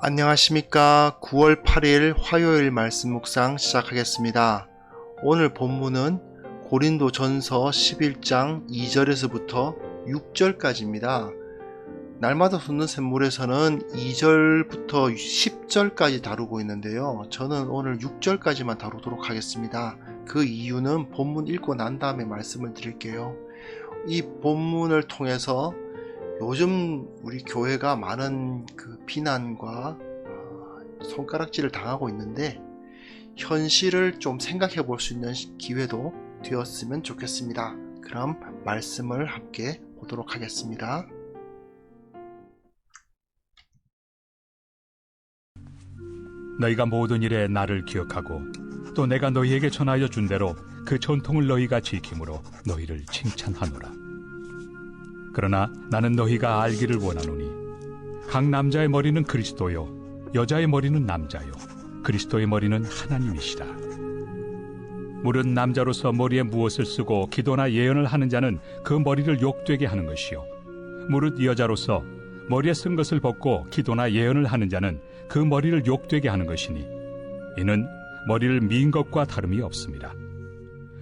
안녕하십니까. 9월 8일 화요일 말씀 묵상 시작하겠습니다. 오늘 본문은 고린도 전서 11장 2절에서부터 6절까지입니다. 날마다 솟는 샘물에서는 2절부터 10절까지 다루고 있는데요. 저는 오늘 6절까지만 다루도록 하겠습니다. 그 이유는 본문 읽고 난 다음에 말씀을 드릴게요. 이 본문을 통해서 요즘 우리 교회가 많은 비난과 손가락질을 당하고 있는데 현실을 좀 생각해 볼 수 있는 기회도 되었으면 좋겠습니다. 그럼 말씀을 함께 보도록 하겠습니다. 너희가 모든 일에 나를 기억하고 또 내가 너희에게 전하여 준 대로 그 전통을 너희가 지킴으로 너희를 칭찬하노라. 그러나 나는 너희가 알기를 원하노니 각 남자의 머리는 그리스도요 여자의 머리는 남자요 그리스도의 머리는 하나님이시라. 무릇 남자로서 머리에 무엇을 쓰고 기도나 예언을 하는 자는 그 머리를 욕되게 하는 것이요 무릇 여자로서 머리에 쓴 것을 벗고 기도나 예언을 하는 자는 그 머리를 욕되게 하는 것이니 이는 머리를 민 것과 다름이 없습니다.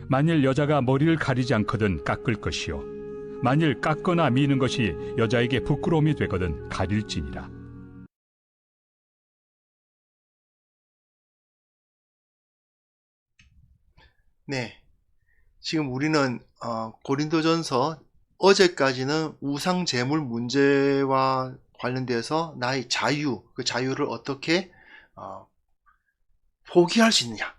만일 여자가 머리를 가리지 않거든 깎을 것이요 만일 깎거나 미는 것이 여자에게 부끄러움이 되거든 가릴지니라. 네, 지금 우리는 고린도전서 어제까지는 우상 제물 문제와 관련돼서 나의 자유, 그 자유를 어떻게 포기할 수 있느냐,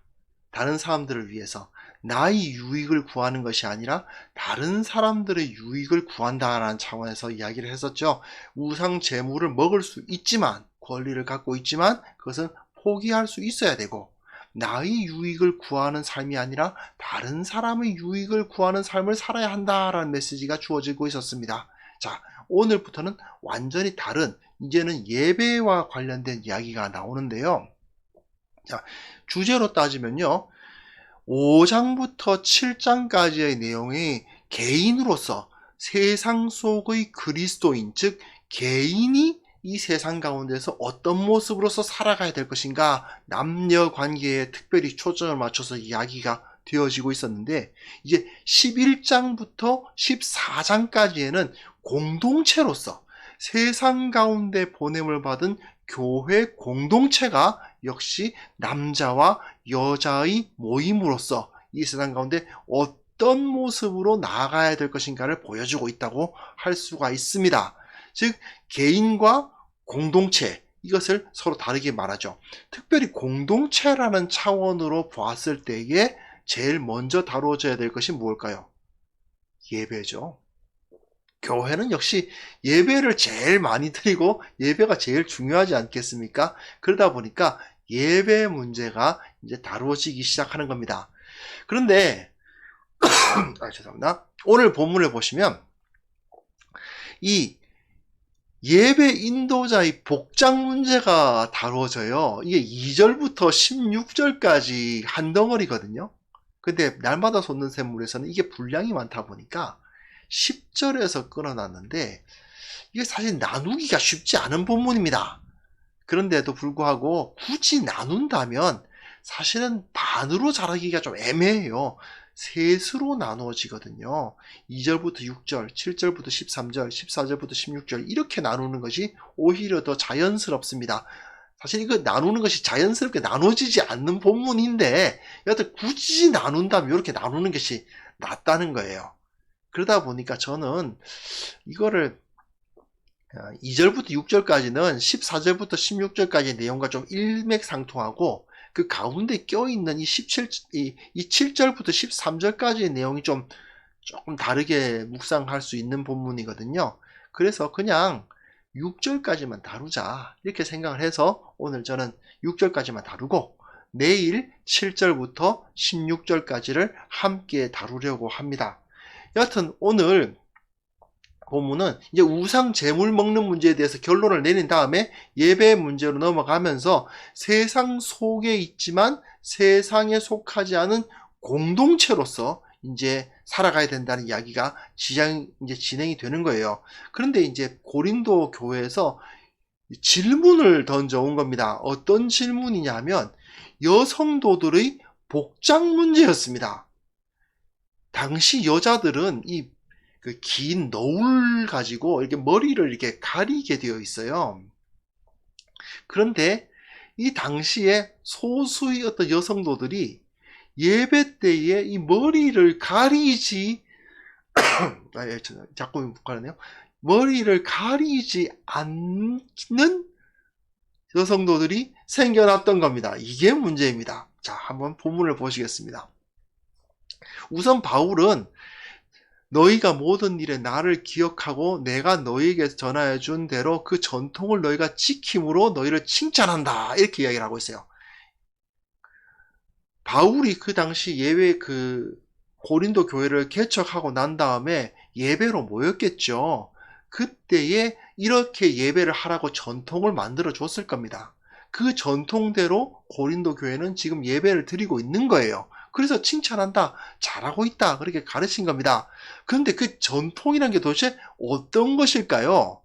다른 사람들을 위해서 나의 유익을 구하는 것이 아니라 다른 사람들의 유익을 구한다라는 차원에서 이야기를 했었죠. 우상 제물을 먹을 수 있지만, 권리를 갖고 있지만 그것은 포기할 수 있어야 되고, 나의 유익을 구하는 삶이 아니라 다른 사람의 유익을 구하는 삶을 살아야 한다라는 메시지가 주어지고 있었습니다. 자, 오늘부터는 완전히 다른, 이제는 예배와 관련된 이야기가 나오는데요. 자, 주제로 따지면요, 5장부터 7장까지의 내용이 개인으로서 세상 속의 그리스도인, 즉 개인이 이 세상 가운데서 어떤 모습으로서 살아가야 될 것인가, 남녀 관계에 특별히 초점을 맞춰서 이야기가 되어지고 있었는데, 이제 11장부터 14장까지에는 공동체로서 세상 가운데 보냄을 받은 교회 공동체가 역시 남자와 여자의 모임으로서 이 세상 가운데 어떤 모습으로 나아가야 될 것인가를 보여주고 있다고 할 수가 있습니다. 즉 개인과 공동체, 이것을 서로 다르게 말하죠. 특별히 공동체라는 차원으로 보았을 때에 제일 먼저 다루어져야 될 것이 무엇일까요? 예배죠. 교회는 역시 예배를 제일 많이 드리고 예배가 제일 중요하지 않겠습니까? 그러다 보니까 예배 문제가 이제 다루어지기 시작하는 겁니다. 그런데 죄송합니다. 오늘 본문을 보시면 이 예배 인도자의 복장 문제가 다루어져요. 이게 2절부터 16절까지 한 덩어리거든요. 근데 날마다 솟는 샘물에서는 이게 분량이 많다 보니까 10절에서 끊어놨는데 이게 사실 나누기가 쉽지 않은 본문입니다. 그런데도 불구하고 굳이 나눈다면 사실은 반으로 자르기가 좀 애매해요. 셋으로 나누어지거든요. 2절부터 6절, 7절부터 13절, 14절부터 16절 이렇게 나누는 것이 오히려 더 자연스럽습니다. 사실 이거 나누는 것이 자연스럽게 나눠지지 않는 본문인데 여하튼 굳이 나눈다면 이렇게 나누는 것이 낫다는 거예요. 그러다 보니까 저는 이거를 2절부터 6절까지는 14절부터 16절까지의 내용과 좀 일맥상통하고 그 가운데 껴있는 이 7절부터 13절까지의 내용이 조금 다르게 묵상할 수 있는 본문이거든요. 그래서 그냥 6절까지만 다루자 이렇게 생각을 해서 오늘 저는 6절까지만 다루고 내일 7절부터 16절까지를 함께 다루려고 합니다. 여하튼 오늘 본문은 이제 우상 제물 먹는 문제에 대해서 결론을 내린 다음에 예배 문제로 넘어가면서 세상 속에 있지만 세상에 속하지 않은 공동체로서 이제 살아가야 된다는 이야기가 이제 진행이 되는 거예요. 그런데 이제 고린도 교회에서 질문을 던져온 겁니다. 어떤 질문이냐면 여성도들의 복장 문제였습니다. 당시 여자들은 이 그 긴 너울 가지고 이렇게 머리를 이렇게 가리게 되어 있어요. 그런데 이 당시에 소수의 어떤 여성도들이 예배 때에 이 머리를 가리지 자꾸 묵하네요. 머리를 가리지 않는 여성도들이 생겨났던 겁니다. 이게 문제입니다. 자, 한번 본문을 보시겠습니다. 우선 바울은 너희가 모든 일에 나를 기억하고 내가 너희에게 전하여 준 대로 그 전통을 너희가 지킴으로 너희를 칭찬한다. 이렇게 이야기를 하고 있어요. 바울이 그 당시 고린도 교회를 개척하고 난 다음에 예배로 모였겠죠. 그때에 이렇게 예배를 하라고 전통을 만들어 줬을 겁니다. 그 전통대로 고린도 교회는 지금 예배를 드리고 있는 거예요. 그래서 칭찬한다, 잘하고 있다, 그렇게 가르친 겁니다. 그런데 그 전통이란 게 도대체 어떤 것일까요?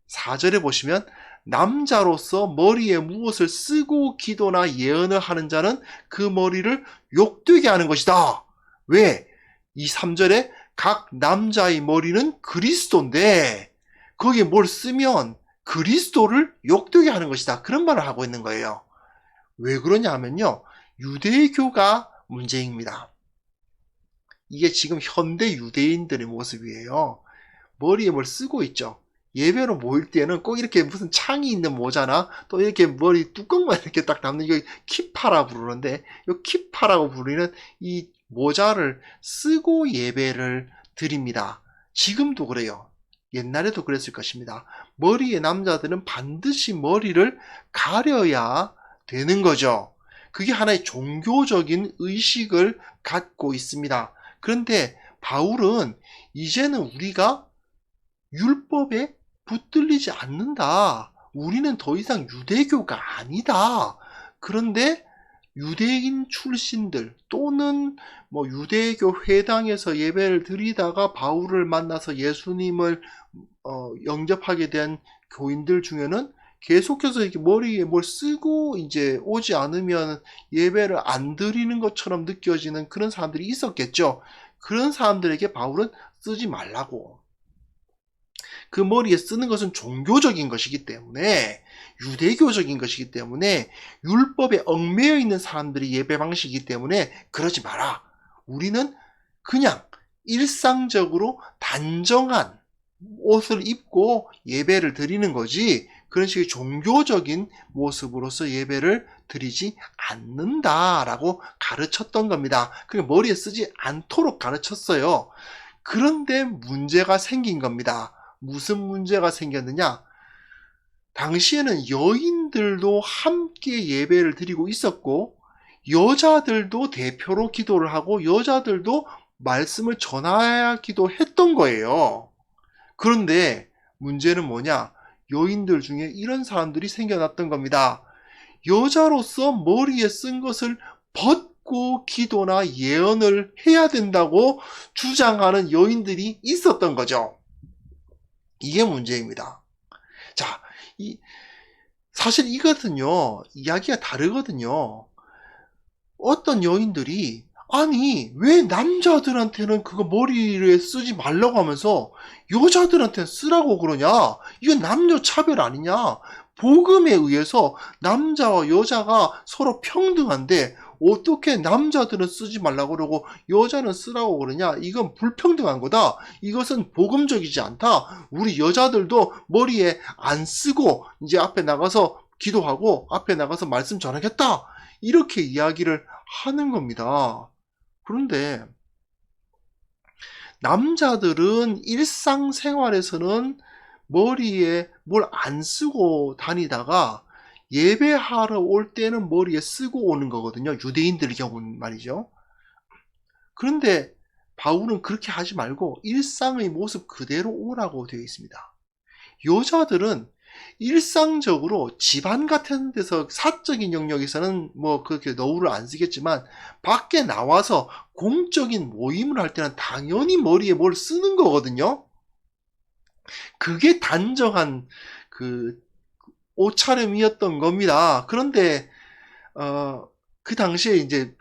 4절에 보시면 남자로서 머리에 무엇을 쓰고 기도나 예언을 하는 자는 그 머리를 욕되게 하는 것이다. 왜? 이 3절에 각 남자의 머리는 그리스도인데 거기에 뭘 쓰면 그리스도를 욕되게 하는 것이다. 그런 말을 하고 있는 거예요. 왜 그러냐 하면요. 유대교가 문제입니다. 이게 지금 현대 유대인들의 모습이에요. 머리에 뭘 쓰고 있죠. 예배로 모일 때는 꼭 이렇게 무슨 창이 있는 모자나 또 이렇게 머리 뚜껑만 이렇게 딱 담는 이거 키파라 부르는데 이 키파라고 부르는 이 모자를 쓰고 예배를 드립니다. 지금도 그래요. 옛날에도 그랬을 것입니다. 머리에 남자들은 반드시 머리를 가려야 되는 거죠. 그게 하나의 종교적인 의식을 갖고 있습니다. 그런데 바울은 이제는 우리가 율법에 붙들리지 않는다. 우리는 더 이상 유대교가 아니다. 그런데 유대인 출신들 또는 유대교 회당에서 예배를 드리다가 바울을 만나서 예수님을 영접하게 된 교인들 중에는 계속해서 이렇게 머리에 뭘 쓰고 이제 오지 않으면 예배를 안 드리는 것처럼 느껴지는 그런 사람들이 있었겠죠. 그런 사람들에게 바울은 쓰지 말라고. 그 머리에 쓰는 것은 종교적인 것이기 때문에 유대교적인 것이기 때문에 율법에 얽매여 있는 사람들이 예배 방식이기 때문에 그러지 마라. 우리는 그냥 일상적으로 단정한 옷을 입고 예배를 드리는 거지 그런 식의 종교적인 모습으로서 예배를 드리지 않는다라고 가르쳤던 겁니다. 그러니까 머리에 쓰지 않도록 가르쳤어요. 그런데 문제가 생긴 겁니다. 무슨 문제가 생겼느냐? 당시에는 여인들도 함께 예배를 드리고 있었고 여자들도 대표로 기도를 하고 여자들도 말씀을 전하기도 했던 거예요. 그런데 문제는 뭐냐? 여인들 중에 이런 사람들이 생겨났던 겁니다. 여자로서 머리에 쓴 것을 벗고 기도나 예언을 해야 된다고 주장하는 여인들이 있었던 거죠. 이게 문제입니다. 자, 사실 이거든요. 이야기가 다르거든요. 어떤 여인들이 아니 왜 남자들한테는 그거 머리에 쓰지 말라고 하면서 여자들한테는 쓰라고 그러냐? 이건 남녀 차별 아니냐? 복음에 의해서 남자와 여자가 서로 평등한데 어떻게 남자들은 쓰지 말라고 그러고 여자는 쓰라고 그러냐? 이건 불평등한 거다. 이것은 복음적이지 않다. 우리 여자들도 머리에 안 쓰고 이제 앞에 나가서 기도하고 앞에 나가서 말씀 전하겠다. 이렇게 이야기를 하는 겁니다. 그런데 남자들은 일상생활에서는 머리에 뭘 안 쓰고 다니다가 예배하러 올 때는 머리에 쓰고 오는 거거든요. 유대인들의 경우는 말이죠. 그런데 바울은 그렇게 하지 말고 일상의 모습 그대로 오라고 되어 있습니다. 여자들은 일상적으로 집안 같은 데서 사적인 영역에서는 그렇게 너울을 안 쓰겠지만 밖에 나와서 공적인 모임을 할 때는 당연히 머리에 뭘 쓰는 거거든요. 그게 단정한 그 옷차림이었던 겁니다. 그런데 그 당시에 이제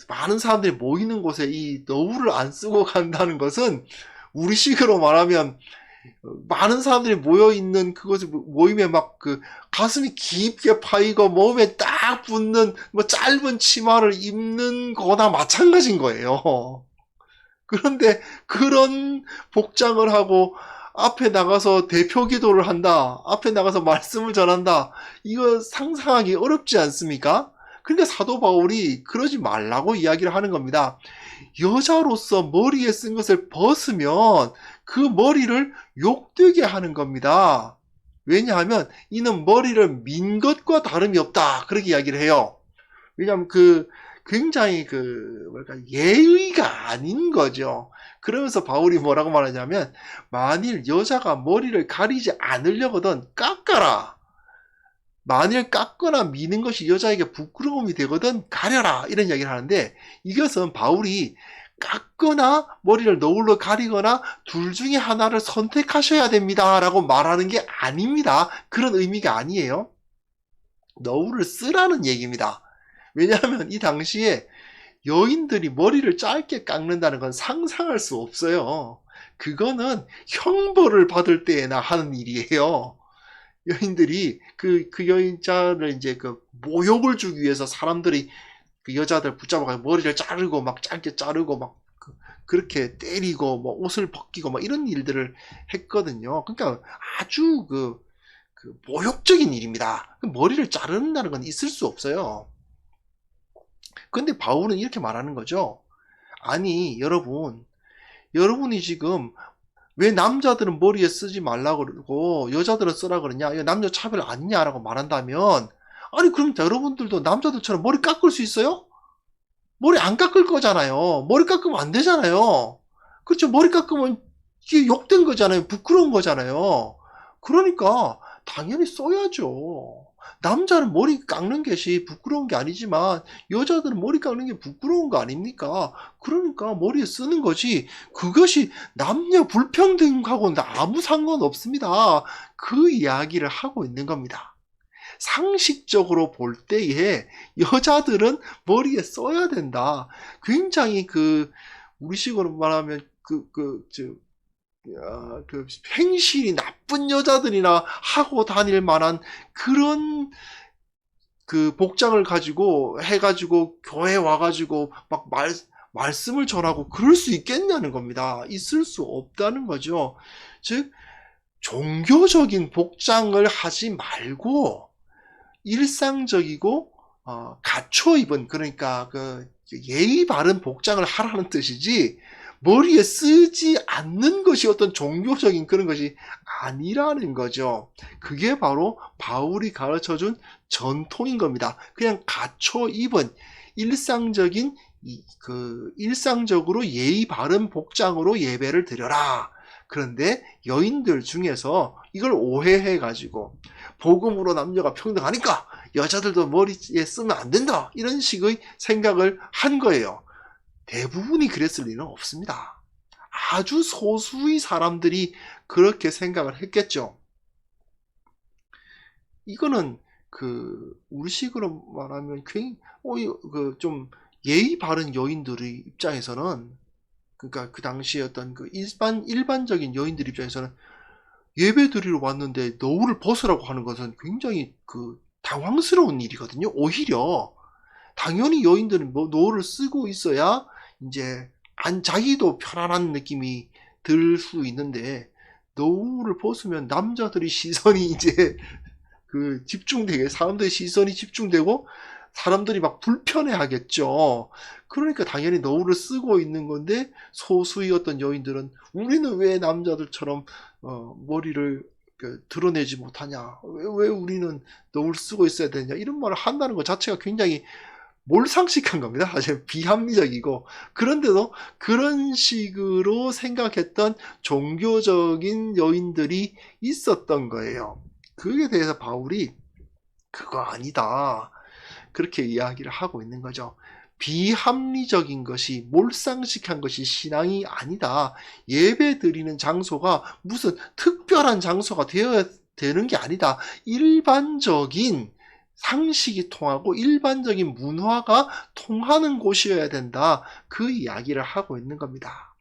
많은 사람들이 모이는 곳에 이 너울을 안 쓰고 간다는 것은 우리식으로 말하면 많은 사람들이 모여 있는 그곳에 모임에 막 가슴이 깊게 파이고 몸에 딱 붙는 뭐 짧은 치마를 입는 거나 마찬가지인 거예요. 그런데 그런 복장을 하고 앞에 나가서 대표 기도를 한다. 앞에 나가서 말씀을 전한다. 이거 상상하기 어렵지 않습니까? 그러니까 사도 바울이 그러지 말라고 이야기를 하는 겁니다. 여자로서 머리에 쓴 것을 벗으면 그 머리를 욕되게 하는 겁니다. 왜냐하면 이는 머리를 민 것과 다름이 없다. 그렇게 이야기를 해요. 왜냐하면 굉장히 예의가 아닌 거죠. 그러면서 바울이 뭐라고 말하냐면, 만일 여자가 머리를 가리지 않으려거든 깎아라. 만일 깎거나 미는 것이 여자에게 부끄러움이 되거든 가려라. 이런 이야기를 하는데, 이것은 바울이 깎거나 머리를 너울로 가리거나 둘 중에 하나를 선택하셔야 됩니다 라고 말하는 게 아닙니다. 그런 의미가 아니에요. 너울을 쓰라는 얘기입니다. 왜냐하면 이 당시에 여인들이 머리를 짧게 깎는다는 건 상상할 수 없어요. 그거는 형벌을 받을 때에나 하는 일이에요. 여인들이 그 여인자를 이제 모욕을 주기 위해서 사람들이 그 여자들 붙잡아가지고 머리를 자르고 막 짧게 자르고 막 그렇게 때리고 뭐 옷을 벗기고 막 이런 일들을 했거든요. 그러니까 아주 모욕적인 일입니다. 머리를 자른다는 건 있을 수 없어요. 근데 바울은 이렇게 말하는 거죠. 아니 여러분이 지금 왜 남자들은 머리에 쓰지 말라고 그러고 여자들은 쓰라 그러냐, 이거 남녀 차별 아니냐라고 말한다면, 아니 그럼 여러분들도 남자들처럼 머리 깎을 수 있어요? 머리 안 깎을 거잖아요. 머리 깎으면 안 되잖아요. 그렇죠. 머리 깎으면 이게 욕된 거잖아요. 부끄러운 거잖아요. 그러니까 당연히 써야죠. 남자는 머리 깎는 것이 부끄러운 게 아니지만 여자들은 머리 깎는 게 부끄러운 거 아닙니까? 그러니까 머리에 쓰는 거지, 그것이 남녀 불평등하고는 아무 상관없습니다. 그 이야기를 하고 있는 겁니다. 상식적으로 볼 때에 여자들은 머리에 써야 된다. 굉장히 우리식으로 말하면 행실이 나쁜 여자들이나 하고 다닐 만한 그런 복장을 가지고 해가지고 교회 와가지고 막 말씀을 전하고 그럴 수 있겠냐는 겁니다. 있을 수 없다는 거죠. 즉 종교적인 복장을 하지 말고 일상적이고 갖춰 입은, 그러니까 예의 바른 복장을 하라는 뜻이지, 머리에 쓰지 않는 것이 어떤 종교적인 그런 것이 아니라는 거죠. 그게 바로 바울이 가르쳐준 전통인 겁니다. 그냥 갖춰 입은 일상적으로 예의 바른 복장으로 예배를 드려라. 그런데 여인들 중에서 이걸 오해해가지고 복음으로 남녀가 평등하니까 여자들도 머리에 쓰면 안 된다, 이런 식의 생각을 한 거예요. 대부분이 그랬을 리는 없습니다. 아주 소수의 사람들이 그렇게 생각을 했겠죠. 이거는 우리식으로 말하면 좀 예의 바른 여인들의 입장에서는, 그러니까 그 당시에 어떤 일반적인 여인들 입장에서는 예배 드리러 왔는데 너울을 벗으라고 하는 것은 굉장히 당황스러운 일이거든요. 오히려 당연히 여인들은 너울을 쓰고 있어야 이제 자기도 편안한 느낌이 들 수 있는데, 너울을 벗으면 남자들이 시선이 이제 사람들의 시선이 집중되고 사람들이 막 불편해 하겠죠. 그러니까 당연히 너울을 쓰고 있는 건데, 소수의 어떤 여인들은 우리는 왜 남자들처럼 머리를 드러내지 못하냐, 왜 우리는 너울 쓰고 있어야 되냐, 이런 말을 한다는 것 자체가 굉장히 몰상식한 겁니다. 사실 비합리적이고, 그런데도 그런 식으로 생각했던 종교적인 여인들이 있었던 거예요. 그에 대해서 바울이 그거 아니다, 그렇게 이야기를 하고 있는 거죠. 비합리적인 것이, 몰상식한 것이 신앙이 아니다. 예배 드리는 장소가 무슨 특별한 장소가 되는 게 아니다. 일반적인 상식이 통하고 일반적인 문화가 통하는 곳이어야 된다. 그 이야기를 하고 있는 겁니다.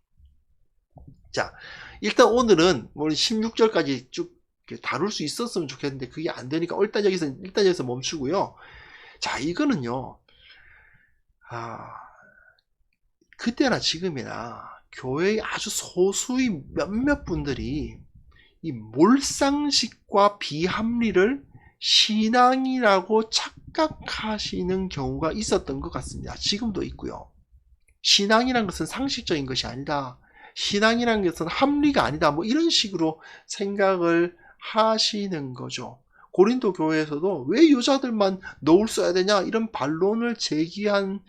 자, 일단 오늘은 16절까지 쭉 다룰 수 있었으면 좋겠는데 그게 안 되니까 일단 여기서 멈추고요. 자, 이거는요. 그때나 지금이나 교회의 아주 소수의 몇몇 분들이 이 몰상식과 비합리를 신앙이라고 착각하시는 경우가 있었던 것 같습니다. 지금도 있고요. 신앙이란 것은 상식적인 것이 아니다. 신앙이란 것은 합리가 아니다. 이런 식으로 생각을 하시는 거죠. 고린도 교회에서도 왜 여자들만 너울 써야 되냐 이런 반론을 제기한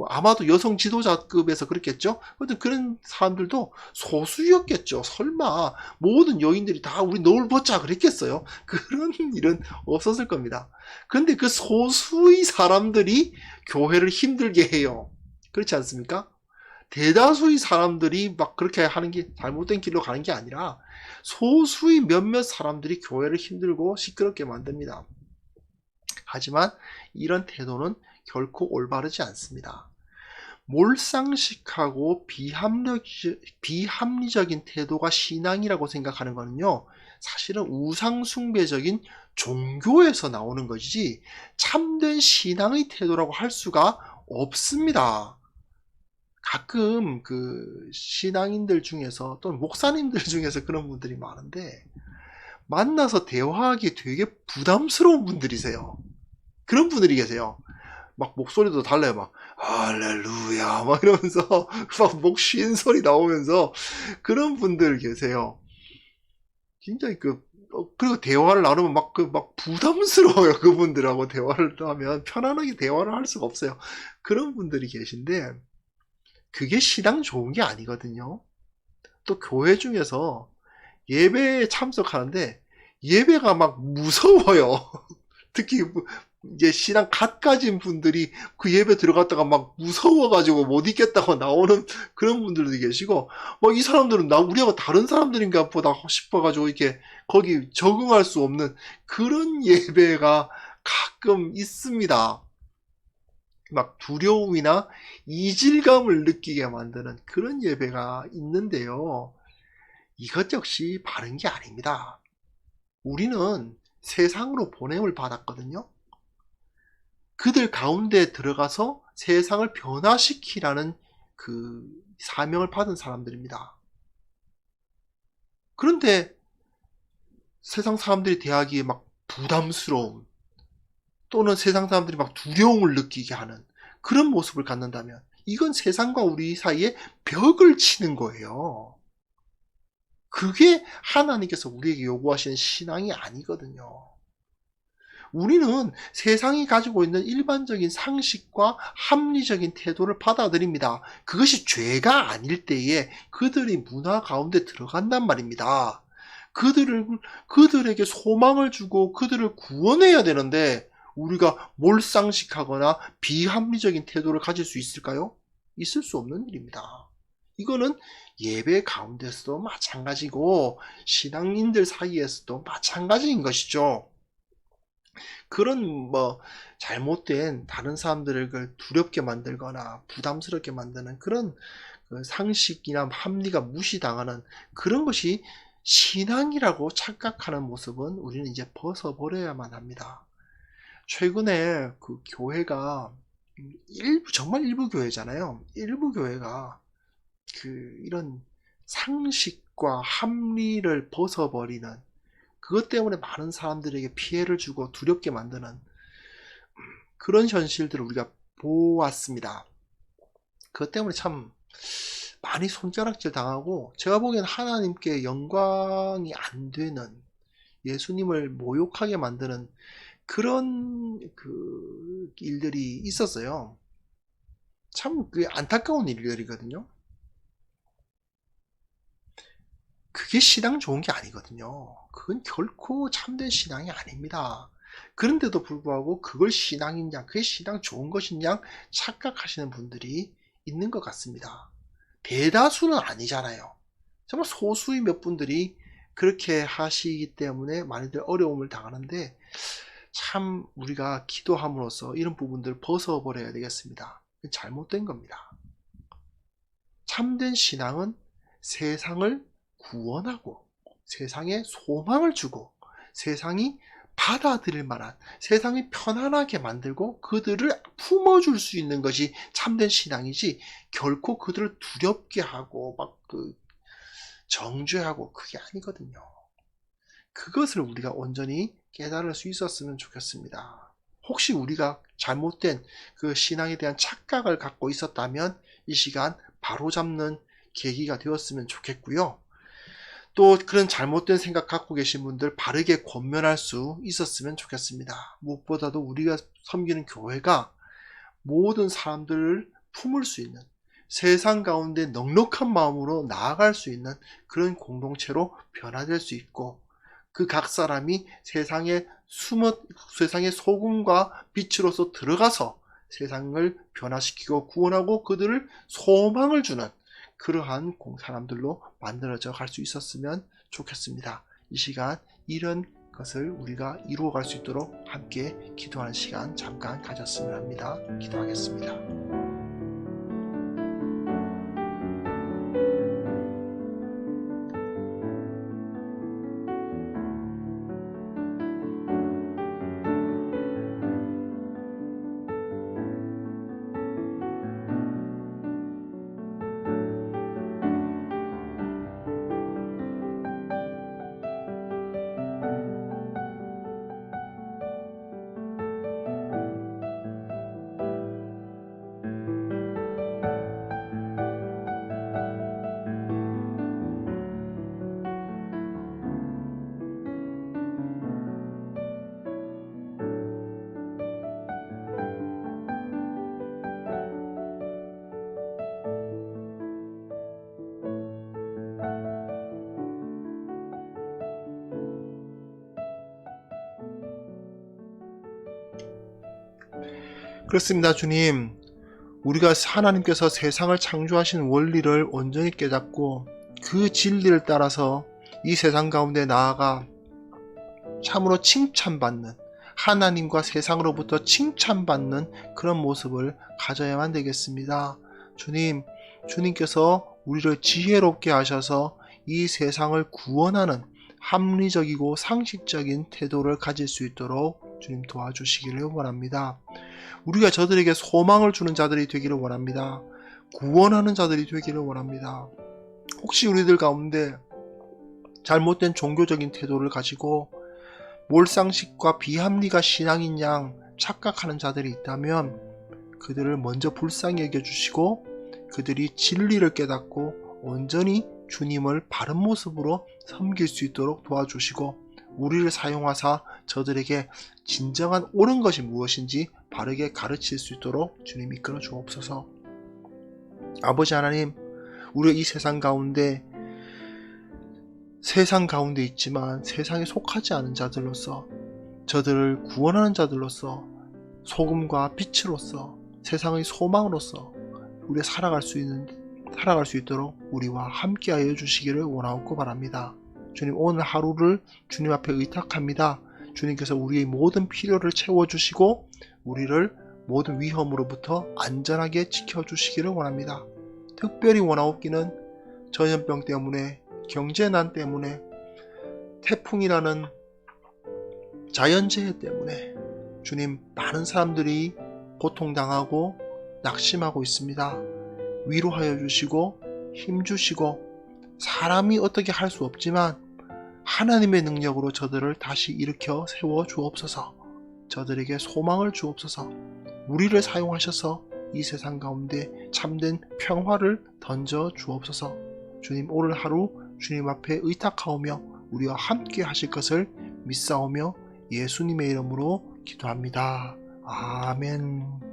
아마도 여성 지도자급에서 그랬겠죠. 그런 사람들도 소수였겠죠. 설마 모든 여인들이 다 우리 너울 벗자 그랬겠어요. 그런 일은 없었을 겁니다. 그런데 그 소수의 사람들이 교회를 힘들게 해요. 그렇지 않습니까? 대다수의 사람들이 막 그렇게 하는 게 잘못된 길로 가는 게 아니라 소수의 몇몇 사람들이 교회를 힘들고 시끄럽게 만듭니다. 하지만 이런 태도는 결코 올바르지 않습니다. 몰상식하고 비합리적인 태도가 신앙이라고 생각하는 거는요, 사실은 우상숭배적인 종교에서 나오는 것이지 참된 신앙의 태도라고 할 수가 없습니다. 가끔 그 신앙인들 중에서 또는 목사님들 중에서 그런 분들이 많은데 만나서 대화하기 되게 부담스러운 분들이세요. 그런 분들이 계세요. 막 목소리도 달라요. 막 할렐루야 막 이러면서 막 목 쉰 소리 나오면서 그런 분들 계세요. 굉장히 그리고 대화를 나누면 막 부담스러워요. 그분들하고 대화를 하면 편안하게 대화를 할 수가 없어요. 그런 분들이 계신데 그게 신앙 좋은 게 아니거든요. 또 교회 중에서 예배에 참석하는데 예배가 막 무서워요. 특히 이제 신앙 갓 가진 분들이 그 예배 들어갔다가 막 무서워가지고 못 있겠다고 나오는 그런 분들도 계시고, 이 사람들은 우리하고 다른 사람들인가 보다 싶어가지고 이렇게 거기 적응할 수 없는 그런 예배가 가끔 있습니다. 막 두려움이나 이질감을 느끼게 만드는 그런 예배가 있는데요. 이것 역시 바른 게 아닙니다. 우리는 세상으로 보냄을 받았거든요. 그들 가운데 들어가서 세상을 변화시키라는 그 사명을 받은 사람들입니다. 그런데 세상 사람들이 대하기에 막 부담스러움 또는 세상 사람들이 막 두려움을 느끼게 하는 그런 모습을 갖는다면 이건 세상과 우리 사이에 벽을 치는 거예요. 그게 하나님께서 우리에게 요구하시는 신앙이 아니거든요. 우리는 세상이 가지고 있는 일반적인 상식과 합리적인 태도를 받아들입니다. 그것이 죄가 아닐 때에 그들이 문화 가운데 들어간단 말입니다. 그들에게 소망을 주고 그들을 구원해야 되는데 우리가 몰상식하거나 비합리적인 태도를 가질 수 있을까요? 있을 수 없는 일입니다. 이거는 예배 가운데서도 마찬가지고 신앙인들 사이에서도 마찬가지인 것이죠. 그런 잘못된 다른 사람들을 두렵게 만들거나 부담스럽게 만드는 그런 상식이나 합리가 무시당하는 그런 것이 신앙이라고 착각하는 모습은 우리는 이제 벗어버려야만 합니다. 최근에 그 교회가 정말 일부 교회잖아요. 일부 교회가 이런 상식과 합리를 벗어버리는 그것 때문에 많은 사람들에게 피해를 주고 두렵게 만드는 그런 현실들을 우리가 보았습니다. 그것 때문에 참 많이 손가락질 당하고 제가 보기엔 하나님께 영광이 안 되는 예수님을 모욕하게 만드는 그런 일들이 있었어요. 참 안타까운 일들이거든요. 그게 신앙 좋은 게 아니거든요. 그건 결코 참된 신앙이 아닙니다. 그런데도 불구하고 그걸 신앙이냐, 그게 신앙 좋은 것이냐 착각하시는 분들이 있는 것 같습니다. 대다수는 아니잖아요. 정말 소수의 몇 분들이 그렇게 하시기 때문에 많이들 어려움을 당하는데, 참 우리가 기도함으로써 이런 부분들을 벗어버려야 되겠습니다. 잘못된 겁니다. 참된 신앙은 세상을 구원하고 세상에 소망을 주고 세상이 받아들일 만한, 세상이 편안하게 만들고 그들을 품어줄 수 있는 것이 참된 신앙이지, 결코 그들을 두렵게 하고 막 정죄하고, 그게 아니거든요. 그것을 우리가 온전히 깨달을 수 있었으면 좋겠습니다. 혹시 우리가 잘못된 그 신앙에 대한 착각을 갖고 있었다면 이 시간 바로잡는 계기가 되었으면 좋겠고요. 또 그런 잘못된 생각 갖고 계신 분들 바르게 권면할 수 있었으면 좋겠습니다. 무엇보다도 우리가 섬기는 교회가 모든 사람들을 품을 수 있는, 세상 가운데 넉넉한 마음으로 나아갈 수 있는 그런 공동체로 변화될 수 있고, 그 각 사람이 세상의 소금과 빛으로서 들어가서 세상을 변화시키고 구원하고 그들을 소망을 주는 그러한 사람들로 만들어져 갈 수 있었으면 좋겠습니다. 이 시간 이런 것을 우리가 이루어갈 수 있도록 함께 기도하는 시간 잠깐 가졌으면 합니다. 기도하겠습니다. 그렇습니다. 주님, 우리가 하나님께서 세상을 창조하신 원리를 온전히 깨닫고 그 진리를 따라서 이 세상 가운데 나아가 참으로 칭찬받는, 하나님과 세상으로부터 칭찬받는 그런 모습을 가져야만 되겠습니다. 주님, 주님께서 우리를 지혜롭게 하셔서 이 세상을 구원하는 합리적이고 상식적인 태도를 가질 수 있도록 주님 도와주시기를 원합니다. 우리가 저들에게 소망을 주는 자들이 되기를 원합니다. 구원하는 자들이 되기를 원합니다. 혹시 우리들 가운데 잘못된 종교적인 태도를 가지고 몰상식과 비합리가 신앙인 양 착각하는 자들이 있다면 그들을 먼저 불쌍히 여겨주시고 그들이 진리를 깨닫고 온전히 주님을 바른 모습으로 섬길 수 있도록 도와주시고, 우리를 사용하사 저들에게 진정한 옳은 것이 무엇인지 바르게 가르칠 수 있도록 주님 이끌어 주옵소서. 아버지 하나님, 우리가 이 세상 가운데 있지만 세상에 속하지 않은 자들로서, 저들을 구원하는 자들로서, 소금과 빛으로서, 세상의 소망으로서 우리가 살아갈 수 있도록 우리와 함께하여 주시기를 원하옵고 바랍니다. 주님, 오늘 하루를 주님 앞에 의탁합니다. 주님께서 우리의 모든 필요를 채워주시고 우리를 모든 위험으로부터 안전하게 지켜주시기를 원합니다. 특별히 원하옵기는 전염병 때문에, 경제난 때문에, 태풍이라는 자연재해 때문에 주님, 많은 사람들이 고통당하고 낙심하고 있습니다. 위로하여 주시고 힘주시고, 사람이 어떻게 할 수 없지만 하나님의 능력으로 저들을 다시 일으켜 세워 주옵소서. 저들에게 소망을 주옵소서. 우리를 사용하셔서 이 세상 가운데 참된 평화를 던져 주옵소서. 주님, 오늘 하루 주님 앞에 의탁하오며 우리와 함께 하실 것을 믿사오며 예수님의 이름으로 기도합니다. 아멘.